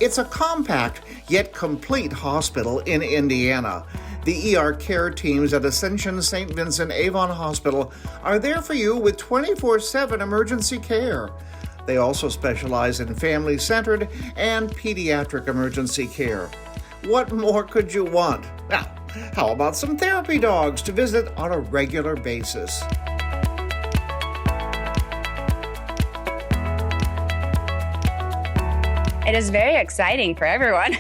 It's a compact yet complete hospital in Indiana. The ER care teams at Ascension St. Vincent Avon Hospital are there for you with 24/7 emergency care. They also specialize in family-centered and pediatric emergency care. What more could you want? Now, how about some therapy dogs to visit on a regular basis? It is very exciting for everyone.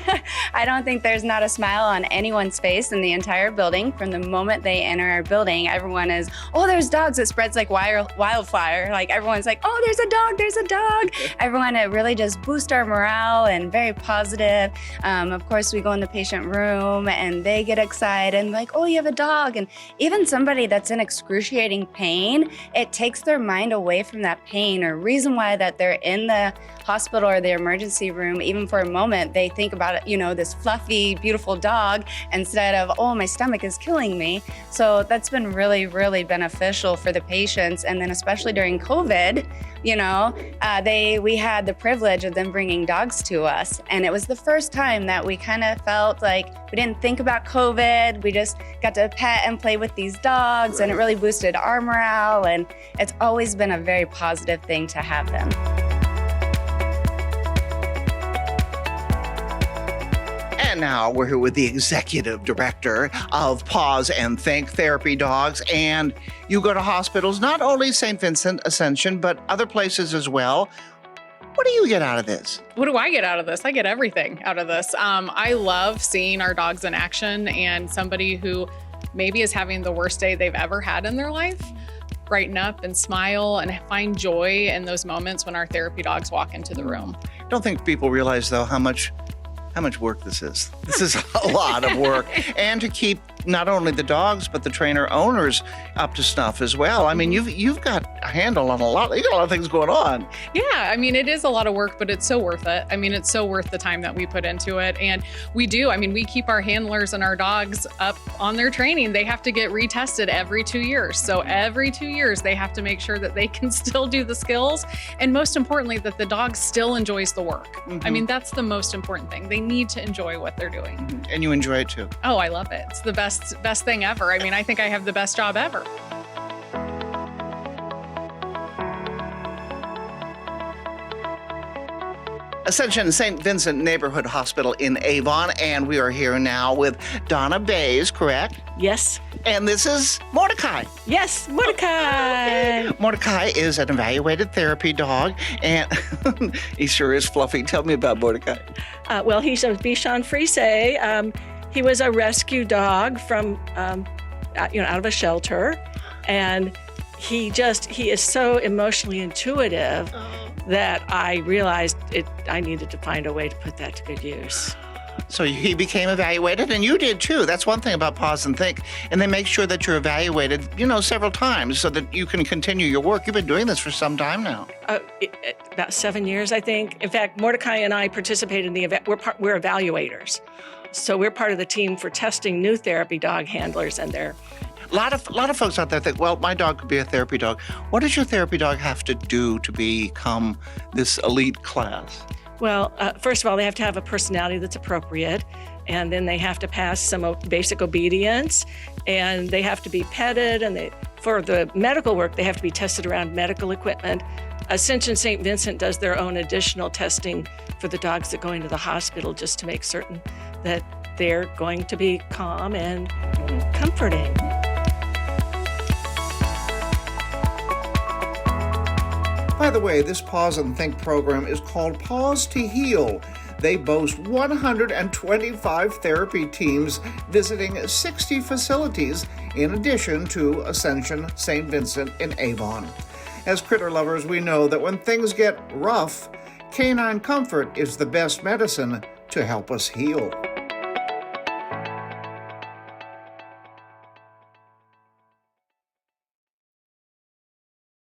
I don't think there's not a smile on anyone's face in the entire building. From the moment they enter our building, everyone is, oh, there's dogs. It spreads like wildfire. Like everyone's like, oh, there's a dog, there's a dog. Everyone, it really just boosts our morale and very positive. Of course, we go in the patient room and they get excited and like, oh, you have a dog. And even somebody that's in excruciating pain, it takes their mind away from that pain or reason why that they're in the hospital or the emergency room. Even for a moment, they think about it, this fluffy, beautiful dog instead of, oh, my stomach is killing me. So that's been really, really beneficial for the patients. And then especially during COVID, we had the privilege of them bringing dogs to us. And it was the first time that we kind of felt like we didn't think about COVID. We just got to pet and play with these dogs, and it really boosted our morale. And it's always been a very positive thing to have them. And now we're here with the executive director of Paws and Think Therapy Dogs. And you go to hospitals, not only St. Vincent, Ascension, but other places as well. What do you get out of this? What do I get out of this? I get everything out of this. I love seeing our dogs in action, and somebody who maybe is having the worst day they've ever had in their life brighten up and smile and find joy in those moments when our therapy dogs walk into the room. I don't think people realize, though, how much work this is. This is a lot of work. And to keep not only the dogs, but the trainer owners up to snuff as well. I mean, you've got a handle on you got a lot of things going on. Yeah, it is a lot of work, but it's so worth it. It's so worth the time that we put into it. And we do. We keep our handlers and our dogs up on their training. They have to get retested every 2 years. So every 2 years, they have to make sure that they can still do the skills. And most importantly, that the dog still enjoys the work. Mm-hmm. That's the most important thing. They need to enjoy what they're doing. Mm-hmm. And you enjoy it too. Oh, I love it. It's the best thing ever. I think I have the best job ever. Ascension St. Vincent Neighborhood Hospital in Avon, and we are here now with Donna Bays, correct? Yes. And this is Mordecai. Yes, Mordecai. Okay. Mordecai is an evaluated therapy dog, and he sure is fluffy. Tell me about Mordecai. Well, he's a Bichon Frise. He was a rescue dog from, out of a shelter, and he is so emotionally intuitive that I realized I needed to find a way to put that to good use. So he became evaluated, and you did too. That's one thing about Paws and Think. And they make sure that you're evaluated, several times so that you can continue your work. You've been doing this for some time now. About 7 years, I think. In fact, Mordecai and I participated in we're evaluators. So we're part of the team for testing new therapy dog handlers, and they're A lot of folks out there think, well, my dog could be a therapy dog. What does your therapy dog have to do to become this elite class? Well, first of all, they have to have a personality that's appropriate, and then they have to pass some basic obedience, and they have to be petted, and for the medical work, they have to be tested around medical equipment. Ascension St. Vincent does their own additional testing for the dogs that go into the hospital just to make certain that they're going to be calm and comforting. By the way, this Paws and Think program is called Paws to Heal. They boast 125 therapy teams visiting 60 facilities, in addition to Ascension St. Vincent in Avon. As critter lovers, we know that when things get rough, canine comfort is the best medicine to help us heal.